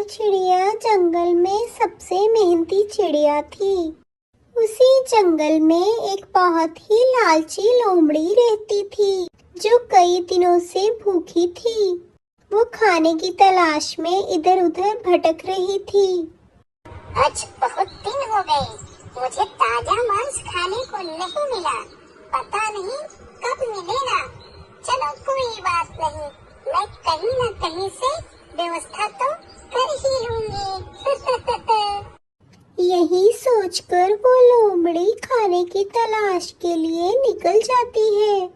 चिड़िया जंगल में सबसे मेहनती चिड़िया थी। उसी जंगल में एक बहुत ही लालची लोमड़ी रहती थी, जो कई दिनों से भूखी थी। वो खाने की तलाश में इधर उधर भटक रही थी। आज बहुत दिन हो गए, मुझे ताजा मांस खाने को नहीं मिला। पता नहीं कब मिलेगा। चलो कोई बात नहीं, मैं कहीं न कहीं से व्यवस्था तो कर ही लूंगी। यही सोचकर वो लोमड़ी खाने की तलाश के लिए निकल जाती है।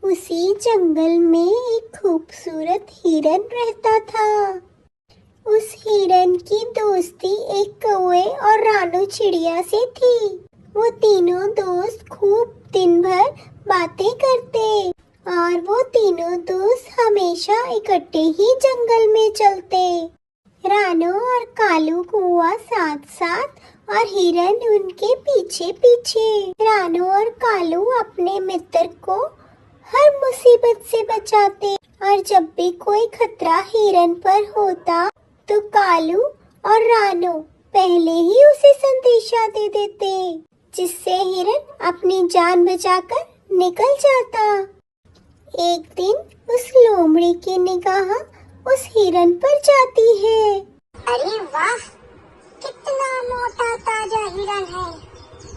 उसी जंगल में एक खूबसूरत हिरन रहता था। उस हिरन की दोस्ती एक कौवे और रानू चिड़िया से थी। वो तीनों दोस्त खूब दिन भर बातें करते और वो तीनों दोस्त हमेशा इकट्ठे ही जंगल में चलते। रानू और कालू कौवा साथ साथ और हिरन उनके पीछे पीछे। रानू और कालू अपने मित्र को हर मुसीबत से बचाते और जब भी कोई खतरा हिरन पर होता तो कालू और रानू पहले ही उसे संदेशा दे देते, जिससे हिरन अपनी जान बचाकर निकल जाता। एक दिन उस लोमड़ी की निगाह उस हिरन पर जाती है। अरे वाह, कितना मोटा ताजा हिरन है।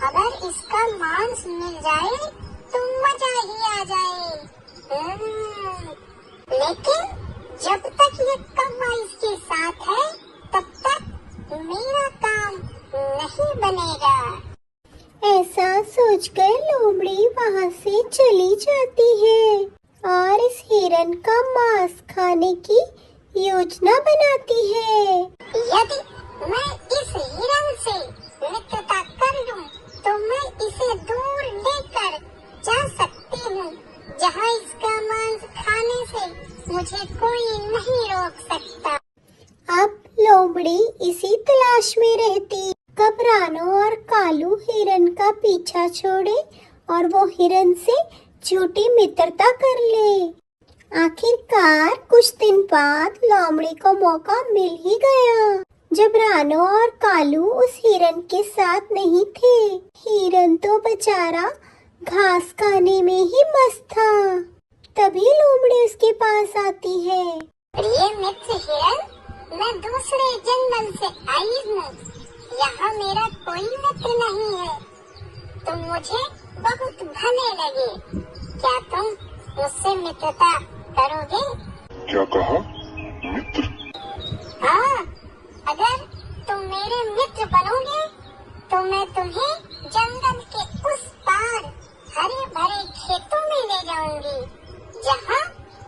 अगर इसका मांस मिल जाए तो मजा ही आ जाए। लेकिन जब तक ये कौवा इसके साथ है तब तक मेरा काम नहीं बनेगा। ऐसा सोचकर लोमड़ी वहाँ से चली जाती है और इस हिरन का मांस खाने की योजना बनाती है। यदि मैं इस हिरन से मित्रता कर लूं, तो मैं इसे दूर लेकर जा सकती हूँ, जहाँ इसका मांस खाने से मुझे कोई नहीं रोक सकता। अब लोमड़ी इसी तलाश में रहती कब रानू और कालू हिरन का पीछा छोड़े और वो हिरन से झूठी मित्रता कर ले। आखिरकार कुछ दिन बाद लोमड़ी को मौका मिल ही गया, जब रानू और कालू उस हिरन के साथ नहीं थे। हिरन तो बेचारा घास खाने में ही मस्त था। तभी लोमड़ी उसके पास आती है। प्रिय मित्र हिरन, मैं दूसरे जंगल से आई हूँ। यहाँ मेरा कोई मित्र नहीं है। तुम मुझे बहुत भले लगे। क्या तुम मुझसे मित्रता करोगे? क्या कहा? मित्र? हाँ, अगर तुम मेरे मित्र बनोगे तो मैं तुम्हें जंगल के उस पार हरे भरे खेतों में ले जाऊंगी, जहाँ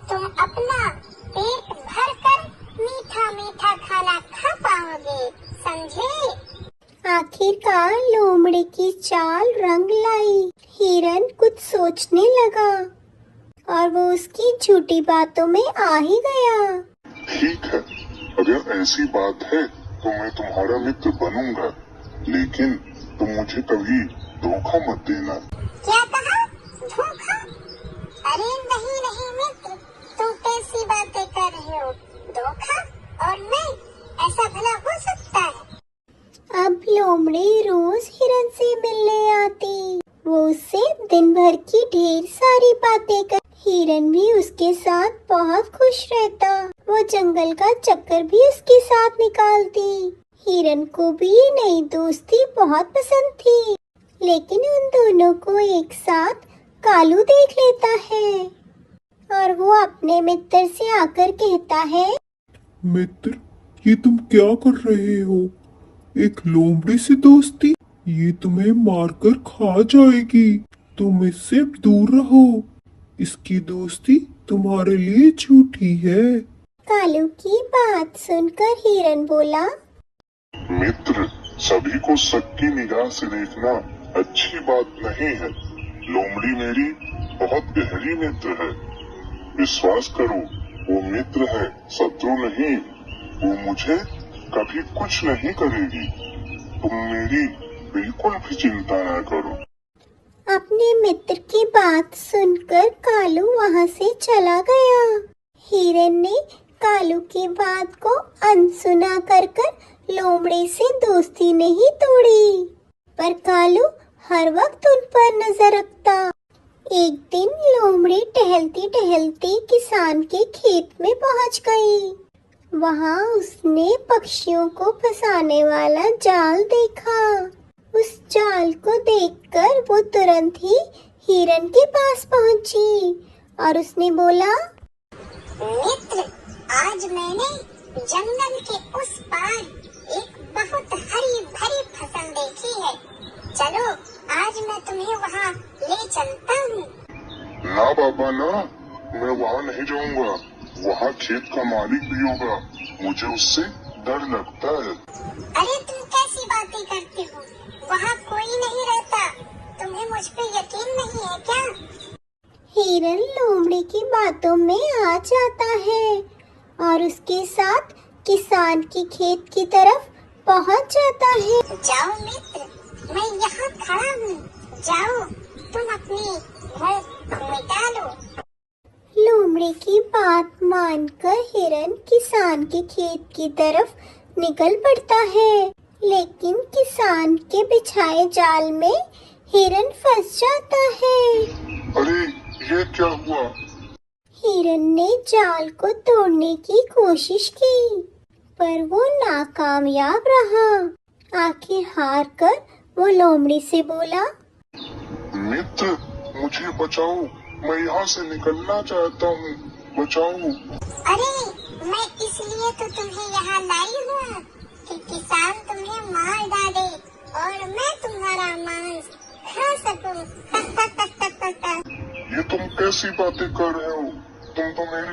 तुम अपना पेट भरकर मीठा मीठा खाना खा पाओगे। समझे? आखिरकार लोमड़ी की चाल रंग लाई। हिरन कुछ सोचने लगा और वो उसकी झूठी बातों में आ ही गया। ठीक है, अगर ऐसी बात है तो मैं तुम्हारा मित्र बनूंगा, लेकिन तुम मुझे कभी धोखा मत देना। क्या कहा? धोखा? अरे नहीं नहीं मित्र, तुम कैसी बातें कर रहे हो? धोखा और मैं, ऐसा भला हो सकता है? अब लोमड़ी रोज हिरन से मिलने आती। वो उससे दिन भर की ढेर सारी बातें कर। हिरन भी उसके साथ बहुत खुश रहता। वो जंगल का चक्कर भी उसके साथ निकालती। हिरन को भी नई दोस्ती बहुत पसंद थी, लेकिन उन दोनों को एक साथ कालू देख लेता है और वो अपने मित्र से आकर कहता है, मित्र, ये तुम क्या कर रहे हो? एक लोमड़ी से दोस्ती? ये तुम्हें मारकर खा जाएगी। तुम इससे दूर रहो। इसकी दोस्ती तुम्हारे लिए झूठी है। कालू की बात सुनकर हिरन बोला, मित्र, सभी को शक की निगाह से देखना अच्छी बात नहीं है। लोमड़ी मेरी बहुत गहरी मित्र है। विश्वास करो, वो मित्र है, शत्रु नहीं। वो मुझे कभी कुछ नहीं करेगी। तुम मेरी बिल्कुल भी चिंता न करो। अपने मित्र की बात सुनकर कालू वहाँ से चला गया। हिरन ने कालू की बात को अनसुना कर लोमड़ी से दोस्ती नहीं तोड़ी, पर कालू हर वक्त उन पर नजर रखता। एक दिन लोमड़ी टहलती टहलती किसान के खेत में पहुंच गई। वहां उसने पक्षियों को फंसाने वाला जाल देखा। उस जाल को देखकर वो तुरंत ही हिरन के पास पहुंची और उसने बोला, मित्र, आज मैंने जंगल के उस पार एक बहुत हरी भरी फसल देखी है। चलो, आज मैं तुम्हें वहाँ ले चलता हूँ। ना बाबा ना, मैं वहाँ नहीं जाऊँगा। वहाँ खेत का मालिक भी होगा, मुझे उससे डर लगता है। अरे तुम कैसी बातें करते हो? वहाँ कोई नहीं रहता। तुम्हें मुझ पे यकीन नहीं है क्या? हिरन लोमड़ी की बातों में आ जाता है और उसके साथ किसान के खेत की तरफ पहुंच जाता है। जाओ मित्र, मैं यहाँ खड़ा हूँ। जाओ, तुम अपनी भूख मिटा लो। लोमड़ी की बात मानकर हिरन किसान के खेत की तरफ निकल पड़ता है, लेकिन किसान के बिछाए जाल में हिरन फंस जाता है। अरे ये क्या हुआ? हिरन ने जाल को तोड़ने की कोशिश की, पर वो नाकामयाब रहा। आखिर हार कर वो लोमड़ी से बोला, मित्र, मुझे बचाओ, मैं यहाँ से निकलना चाहता हूँ, बचाओ। अरे, मैं इसलिए तो तुम्हें यहाँ लाई हूँ कि किसान तुम्हें मार डाले और मैं तुम्हारा मांस खा सकूं। ये तुम कैसी बातें कर रहे हो? तुम तो मेरी